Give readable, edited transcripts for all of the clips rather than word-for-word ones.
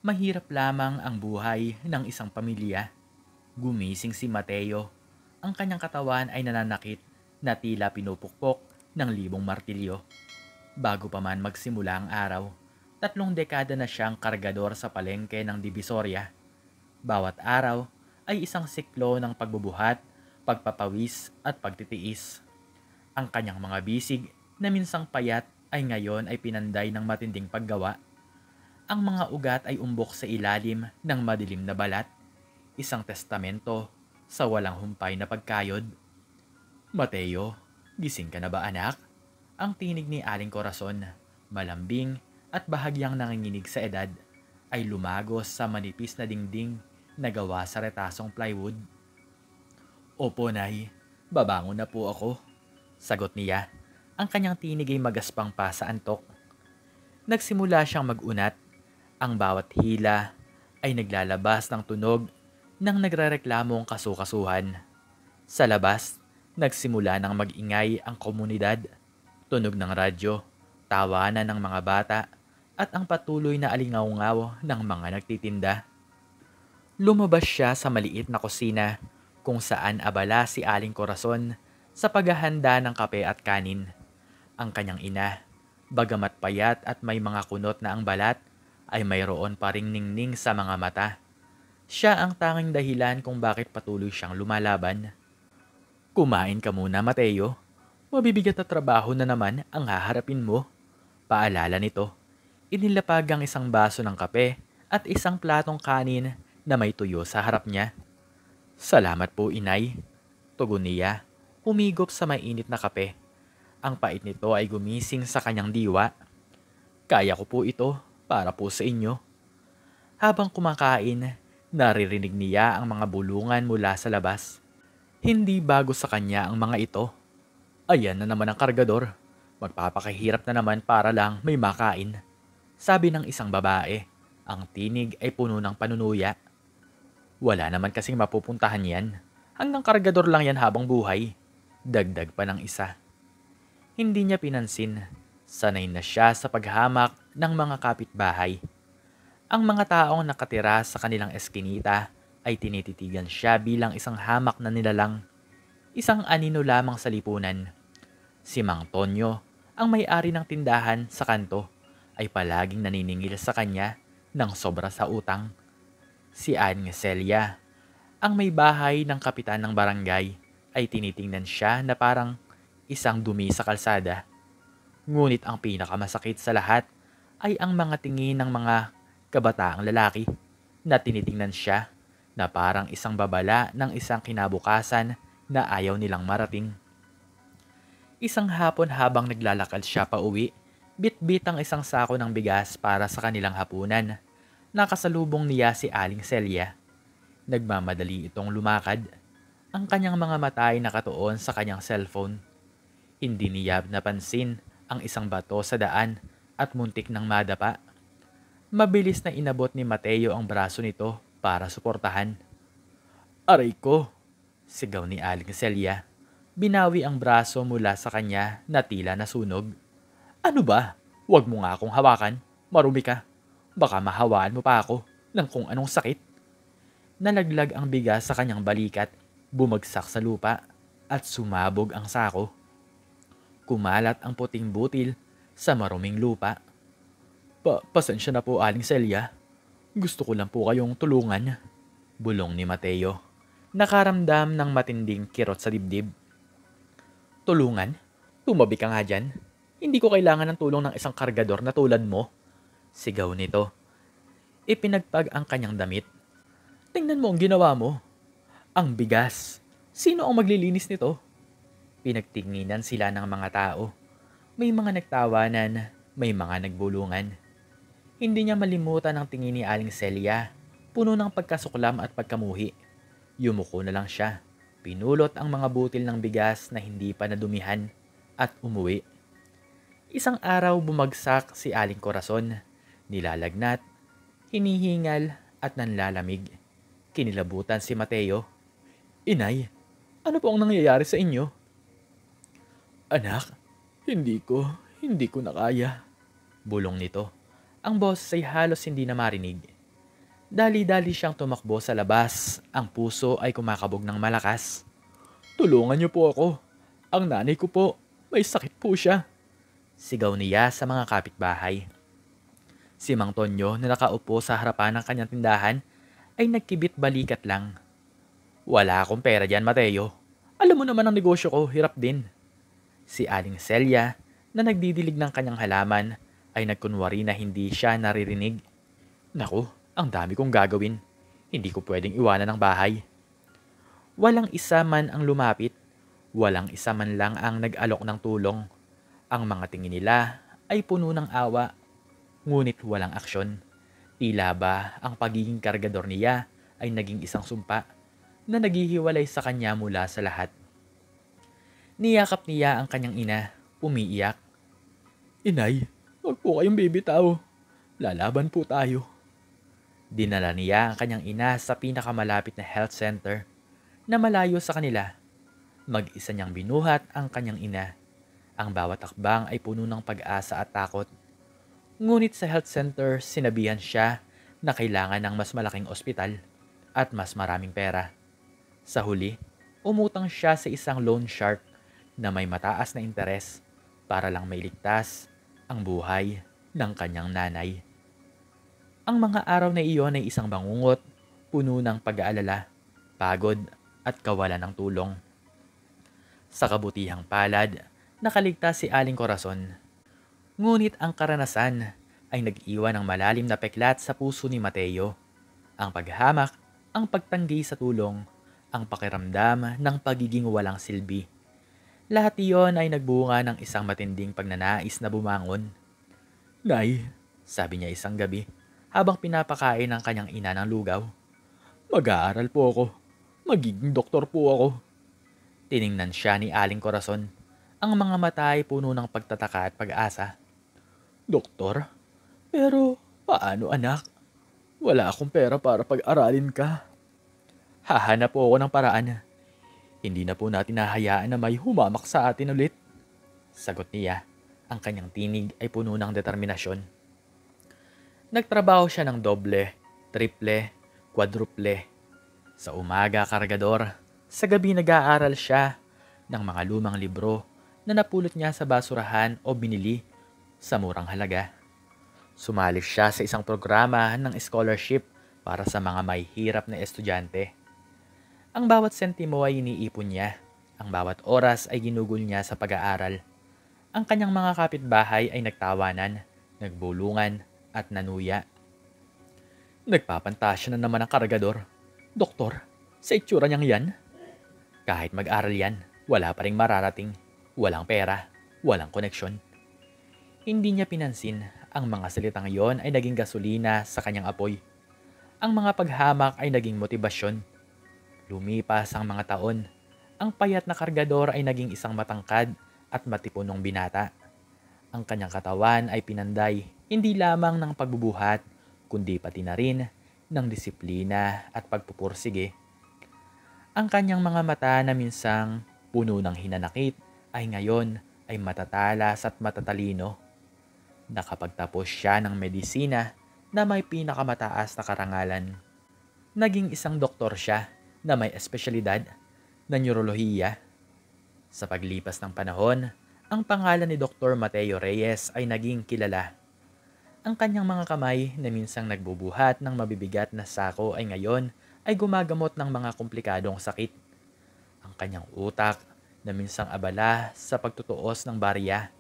Mahirap lamang ang buhay ng isang pamilya. Gumising si Mateo. Ang kanyang katawan ay nananakit na tila pinupukpok ng libong martilyo. Bago pa man magsimula ang araw, 3 dekada na siyang kargador sa palengke ng Divisoria. Bawat araw ay isang siklo ng pagbubuhat, pagpapawis at pagtitiis. Ang kanyang mga bisig na minsang payat ay ngayon ay pinanday ng matinding paggawa. Ang mga ugat ay umbok sa ilalim ng madilim na balat, isang testamento sa walang humpay na pagkayod. Mateo, gising ka na ba anak? Ang tinig ni Aling Corazon, malambing at bahagyang nanginginig sa edad, ay lumagos sa manipis na dingding na gawa sa retasong plywood. Opo, Nay. Babangon na po ako. Sagot niya. Ang kanyang tinig ay magaspang pa sa antok. Nagsimula siyang mag-unat. Ang bawat hila ay naglalabas ng tunog ng nagrereklamong kasukasuhan. Sa labas, nagsimula ng mag-ingay ang komunidad. Tunog ng radyo, tawanan ng mga bata, at ang patuloy na alingaw-ngaw ng mga nagtitinda. Lumabas siya sa maliit na kusina kung saan abala si Aling Corazon sa paghahanda ng kape at kanin. Ang kanyang ina, bagamat payat at may mga kunot na ang balat, ay mayroon pa ring ningning sa mga mata. Siya ang tanging dahilan kung bakit patuloy siyang lumalaban. Kumain ka muna, Mateo. Mabibigat na trabaho na naman ang haharapin mo. Paalala nito. Inilapag ang isang baso ng kape at isang platong kanin na may tuyo sa harap niya. Salamat po, inay. Tugon niya, humigop sa mainit na kape. Ang pait nito ay gumising sa kanyang diwa. Kaya ko po ito para po sa inyo. Habang kumakain, naririnig niya ang mga bulungan mula sa labas. Hindi bago sa kanya ang mga ito. Ayan na naman ang kargador. Magpapakahirap na naman para lang may makain. Sabi ng isang babae. Ang tinig ay puno ng panunuya. Wala naman kasing mapupuntahan yan. Hanggang kargador lang yan habang buhay. Dagdag pa ng isa. Hindi niya pinansin. Sanay na siya sa paghamak ng mga kapitbahay. Ang mga taong nakatira sa kanilang eskinita ay tinititigan siya bilang isang hamak na nilalang. Isang anino lamang sa lipunan. Si Mang Tonyo, ang may-ari ng tindahan sa kanto, ay palaging naniningil sa kanya ng sobra sa utang. Si Aling Celia, ang may bahay ng kapitan ng barangay, ay tinitingnan siya na parang isang dumi sa kalsada. Ngunit ang pinakamasakit sa lahat ay ang mga tingin ng mga kabataang lalaki na tinitingnan siya na parang isang babala ng isang kinabukasan na ayaw nilang marating. Isang hapon habang naglalakad siya pa uwi, bit-bit ang isang sako ng bigas para sa kanilang hapunan. Nakasalubong niya si Aling Celia. Nagmamadali itong lumakad. Ang kanyang mga mata ay nakatuon sa kanyang cellphone. Hindi niya napansin ang isang bato sa daan at muntik ng madapa. Mabilis na inabot ni Mateo ang braso nito para suportahan. Aray ko! Sigaw ni Aling Celia. Binawi ang braso mula sa kanya na tila nasunog. Ano ba? Huwag mo nga akong hawakan. Marumi ka. Baka mahawaan mo pa ako ng kung anong sakit. Nalaglag ang bigas sa kanyang balikat, bumagsak sa lupa, at sumabog ang sako. Kumalat ang puting butil sa maruming lupa. Pasensya na po, Aling Celia. Gusto ko lang po kayong tulungan. Bulong ni Mateo. Nakaramdam ng matinding kirot sa dibdib. Tulungan? Tumabi ka nga dyan. Hindi ko kailangan ng tulong ng isang kargador na tulad mo. Sigaw nito. Ipinagpag ang kanyang damit. Tingnan mo ang ginawa mo. Ang bigas. Sino ang maglilinis nito? Pinagtinginan sila ng mga tao. May mga nagtawanan, may mga nagbulungan. Hindi niya malimutan ang tingin ni Aling Celia, puno ng pagkasuklam at pagkamuhi. Yumuko na lang siya. Pinulot ang mga butil ng bigas na hindi pa nadumihan at umuwi. Isang araw bumagsak si Aling Corazon, nilalagnat, hinihingal at nanlalamig. Kinilabutan si Mateo. Inay, ano po ang nangyayari sa inyo? Anak, hindi ko na kaya. Bulong nito. Ang boses ay halos hindi na marinig. Dali-dali siyang tumakbo sa labas. Ang puso ay kumakabog ng malakas. "Tulungan niyo po ako. Ang nanay ko po, may sakit po siya." Sigaw niya sa mga kapitbahay. Si Mang Tonyo na nakaupo sa harapan ng kanyang tindahan ay nagkibit balikat lang. "Wala akong pera dyan, Mateo. Alam mo naman ang negosyo ko, hirap din." Si Aling Celia na nagdidilig ng kanyang halaman ay nagkunwari na hindi siya naririnig. "Naku, ang dami kong gagawin. Hindi ko pwedeng iwanan ng bahay." Walang isa man ang lumapit. Walang isa man lang ang nag-alok ng tulong. Ang mga tingin nila ay puno ng awa, ngunit walang aksyon. Tila ba ang pagiging kargador niya ay naging isang sumpa na naghihiwalay sa kanya mula sa lahat. Niyakap niya ang kanyang ina, umiiyak. "Inay, wag po kayong bibitaw. Lalaban po tayo." Dinala niya ang kanyang ina sa pinakamalapit na health center na malayo sa kanila. Mag-isa niyang binuhat ang kanyang ina. Ang bawat takbang ay puno ng pag-asa at takot. Ngunit sa health center, sinabihan siya na kailangan ng mas malaking ospital at mas maraming pera. Sa huli, umutang siya sa isang loan shark na may mataas na interes para lang mailigtas ang buhay ng kanyang nanay. Ang mga araw na iyon ay isang bangungot, puno ng pag-aalala, pagod at kawalan ng tulong. Sa kabutihang palad, nakaligtas si Aling Corazon. Ngunit ang karanasan ay nag-iwan ng malalim na peklat sa puso ni Mateo. Ang paghamak, ang pagtanggi sa tulong, ang pakiramdam ng pagiging walang silbi. Lahat iyon ay nagbunga ng isang matinding pagnanais na bumangon. "Nay," sabi niya isang gabi, habang pinapakain ng kanyang ina ng lugaw. "Mag-aaral po ako. Magiging doktor po ako." Tiningnan siya ni Aling Corazon. Ang mga mata ay puno ng pagtataka at pag-asa. "Doktor? Pero paano, anak? Wala akong pera para pag-aralin ka." "Hahanap po ako ng paraan. Hindi na po natin hahayaan na may humamak sa atin ulit." Sagot niya. Ang kanyang tinig ay puno ng determinasyon. Nagtrabaho siya ng doble, triple, quadruple. Sa umaga, kargador. Sa gabi, nag-aaral siya ng mga lumang libro na napulot niya sa basurahan o binili sa murang halaga. Sumali siya sa isang programa ng scholarship para sa mga may hirap na estudyante. Ang bawat sentimo ay iniipon niya. Ang bawat oras ay ginugol niya sa pag-aaral. Ang kanyang mga kapitbahay ay nagtawanan, nagbulungan at nanuya. "Nagpapantasya na naman ang kargador. Doktor, sa itsura niyang yan. Kahit mag-aral yan, wala pa ring mararating. Walang pera, walang koneksyon." Hindi niya pinansin. Ang mga salitang iyon ay naging gasolina sa kanyang apoy. Ang mga paghamak ay naging motibasyon. Lumipas ang mga taon. Ang payat na kargador ay naging isang matangkad at matipunong binata. Ang kanyang katawan ay pinanday, hindi lamang ng pagbubuhat, kundi pati na rin ng disiplina at pagpupursige. Ang kanyang mga mata na minsang puno ng hinanakit ay ngayon ay matatalas at matatalino. Nakapagtapos siya ng medisina na may pinakamataas na karangalan. Naging isang doktor siya na may espesyalidad na neurolohiya. Sa paglipas ng panahon, ang pangalan ni Dr. Mateo Reyes ay naging kilala. Ang kanyang mga kamay na minsang nagbubuhat ng mabibigat na sako ay ngayon ay gumagamot ng mga komplikadong sakit. Ang kanyang utak na minsang abala sa pagtutuos ng barya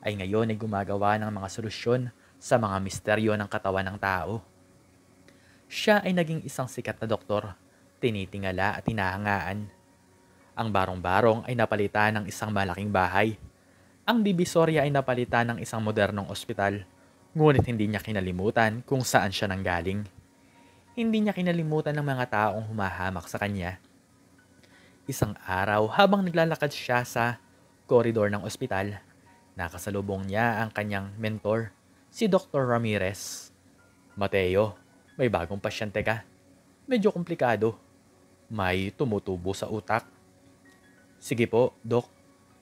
ay ngayon ay gumagawa ng mga solusyon sa mga misteryo ng katawan ng tao. Siya ay naging isang sikat na doktor, tinitingala at hinahangaan. Ang barong-barong ay napalitan ng isang malaking bahay. Ang Divisoria ay napalitan ng isang modernong ospital, ngunit hindi niya kinalimutan kung saan siya nanggaling. Hindi niya kinalimutan ng mga taong humahamak sa kanya. Isang araw, habang naglalakad siya sa koridor ng ospital, nakasalubong niya ang kanyang mentor, si Dr. Ramirez. "Mateo, may bagong pasyente ka. Medyo komplikado. May tumutubo sa utak." "Sige po, Dok.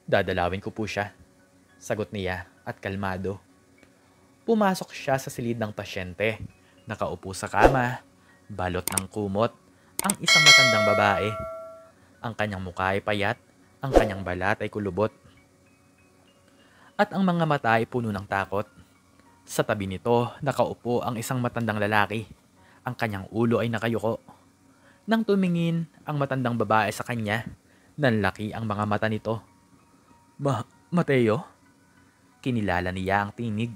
Dadalawin ko po siya." Sagot niya at kalmado. Pumasok siya sa silid ng pasyente. Nakaupo sa kama, Balot ng kumot ang isang matandang babae. Ang kanyang mukha ay payat, ang kanyang balat ay kulubot, at ang mga mata ay puno ng takot. Sa tabi nito, nakaupo ang isang matandang lalaki. Ang kanyang ulo ay nakayuko. Nang tumingin ang matandang babae sa kanya, nanlaki ang mga mata nito. Mateo? Kinilala niya ang tinig.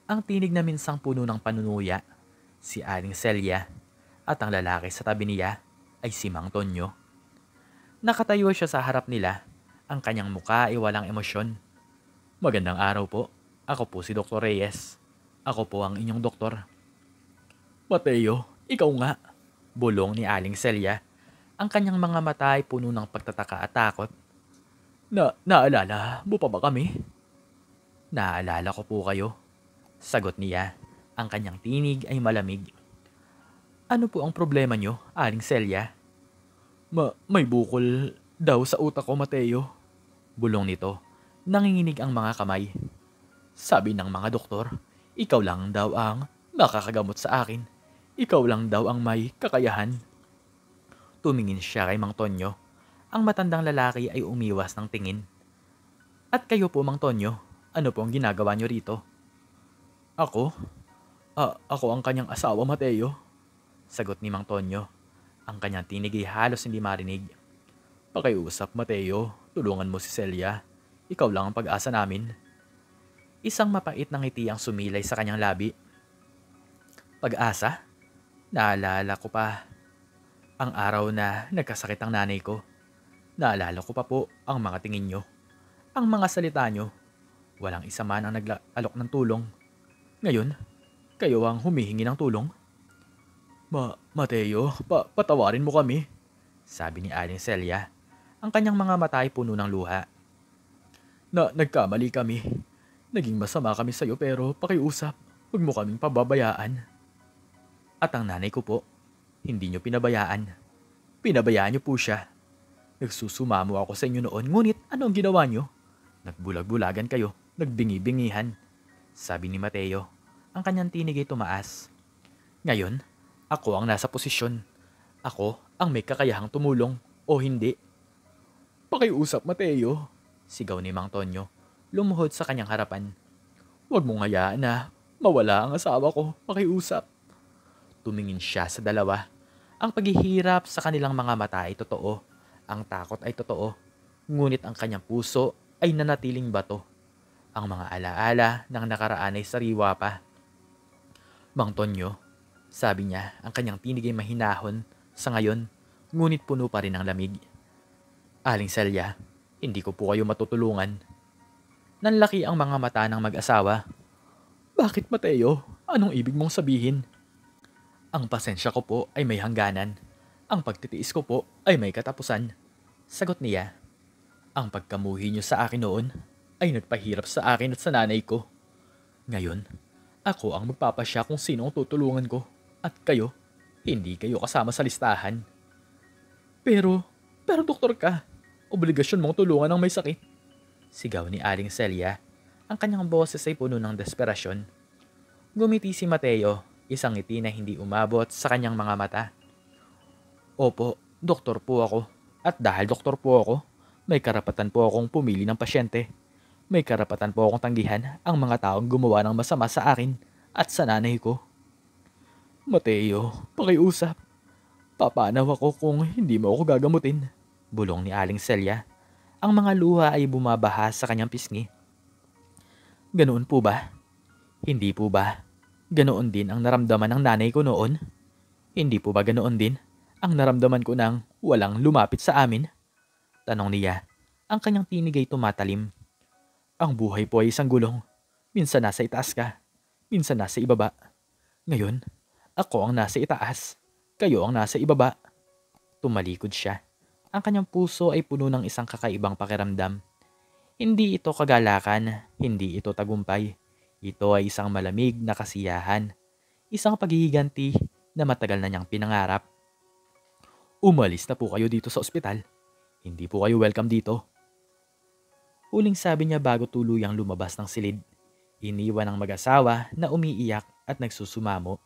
Ang tinig na minsang puno ng panunuya, si Aling Celia, at ang lalaki sa tabi niya ay si Mang Tonyo. Nakatayo siya sa harap nila. Ang kanyang muka ay walang emosyon. Magandang araw po. Ako po si Dr. Reyes. Ako po ang inyong doktor. Mateo, ikaw nga. Bulong ni Aling Celia. Ang kanyang mga mata ay puno ng pagtataka at takot. Naalala mo pa ba kami? Naalala ko po kayo. Sagot niya. Ang kanyang tinig ay malamig. Ano po ang problema niyo, Aling Celia? May bukol daw sa utak ko, Mateo. Bulong nito. Nanginginig ang mga kamay. Sabi ng mga doktor, ikaw lang daw ang makakagamot sa akin. Ikaw lang daw ang may kakayahan. Tumingin siya kay Mang Tonyo. Ang matandang lalaki ay umiwas ng tingin. At kayo po, Mang Tonyo, ano po ang ginagawa niyo rito? Ako? Ako ang kanyang asawa, Mateo. Sagot ni Mang Tonyo. Ang kanyang tinig ay halos hindi marinig. Pakiusap, Mateo. Tulungan mo si Celia. Ikaw lang ang pag-asa namin. Isang mapait na ngiti ang sumilay sa kanyang labi. Pag-asa? Naalala ko pa ang araw na nagkasakit ang nanay ko. Naalala ko pa po ang mga tingin nyo. Ang mga salita nyo. Walang isa man ang nag-alok ng tulong. Ngayon, kayo ang humihingi ng tulong? Mateo, patawarin mo kami. Sabi ni Aling Celia. Ang kanyang mga mata ay puno ng luha. Nagkamali kami. Naging masama kami sa'yo pero pakiusap. Huwag mo kaming pababayaan. At ang nanay ko po, hindi nyo pinabayaan. Pinabayaan nyo po siya. Nagsusumamo ako sa inyo noon, ngunit ano ang ginawa nyo? Nagbulag-bulagan kayo, nagbingi-bingihan. Sabi ni Mateo. Ang kanyang tinig ay tumaas. Ngayon, ako ang nasa posisyon. Ako ang may kakayahang tumulong o hindi. Pakiusap, Mateo. Sigaw ni Mang Tonyo. Lumuhod sa kanyang harapan. Huwag mong hayaan na mawala ang asawa ko. Pakiusap. Tumingin siya sa dalawa. Ang paghihirap sa kanilang mga mata ay totoo. Ang takot ay totoo. Ngunit ang kanyang puso ay nanatiling bato. Ang mga alaala ng nakaraan ay sariwa pa. Mang Tonyo, sabi niya, ang kanyang tinig ay mahinahon sa ngayon, ngunit puno pa rin ng lamig. Aling Celia, hindi ko po kayo matutulungan. Nanlaki ang mga mata ng mag-asawa. Bakit, Mateo? Anong ibig mong sabihin? Ang pasensya ko po ay may hangganan. Ang pagtitiis ko po ay may katapusan. Sagot niya. Ang pagkamuhi niyo sa akin noon ay nagpahirap sa akin at sa nanay ko. Ngayon, ako ang magpapasya kung sino ang tutulungan ko. At kayo, hindi kayo kasama sa listahan. Pero doktor ka. Obligasyon mong tulungan ang may sakit. Sigaw ni Aling Celia. Ang kanyang boses ay puno ng desperasyon. Gumiti si Mateo, isang ngiti na hindi umabot sa kanyang mga mata. Opo, doktor po ako. At dahil doktor po ako, may karapatan po akong pumili ng pasyente. May karapatan po akong tanggihan ang mga taong gumawa ng masama sa akin at sa nanay ko. Mateo, pakiusap. Papanaw ako kung hindi mo ako gagamutin. Bulong ni Aling Celia. Ang mga luha ay bumabaha sa kanyang pisngi. Ganoon po ba? Hindi po ba? Ganoon din ang naramdaman ng nanay ko noon? Hindi po ba ganoon din ang naramdaman ko nang walang lumapit sa amin? Tanong niya. Ang kanyang tinig ay tumatalim. Ang buhay po ay isang gulong. Minsan nasa itaas ka. Minsan nasa ibaba. Ngayon, ako ang nasa itaas. Kayo ang nasa ibaba. Tumalikod siya. Ang kanyang puso ay puno ng isang kakaibang pakiramdam. Hindi ito kagalakan, hindi ito tagumpay. Ito ay isang malamig na kasiyahan. Isang paghihiganti na matagal na niyang pinangarap. Umalis na po kayo dito sa ospital. Hindi po kayo welcome dito. Huling sabi niya bago tuluyang lumabas ng silid. Iniwan ang mag-asawa na umiiyak at nagsusumamo.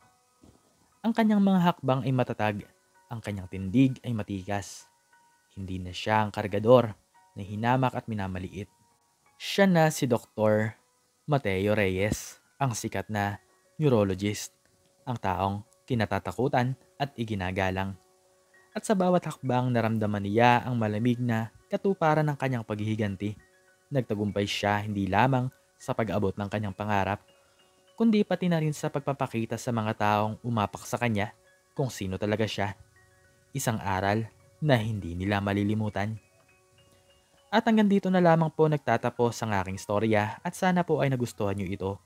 Ang kanyang mga hakbang ay matatag, ang kanyang tindig ay matikas. Hindi na siya ang kargador na hinamak at minamaliit. Siya na si Dr. Mateo Reyes, ang sikat na neurologist, ang taong kinatatakutan at iginagalang. At sa bawat hakbang naramdaman niya ang malamig na katuparan ng kanyang paghihiganti. Nagtagumpay siya hindi lamang sa pag-abot ng kanyang pangarap, kundi pati na rin sa pagpapakita sa mga taong umapak sa kanya kung sino talaga siya. Isang aral na hindi nila malilimutan. At hanggang dito na lamang po nagtatapos ang aking storya at sana po ay nagustuhan nyo ito.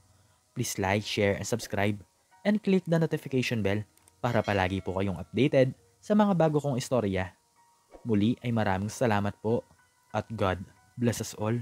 Please like, share, and subscribe and click the notification bell para palagi po kayong updated sa mga bago kong istorya. Muli ay maraming salamat po at God bless us all.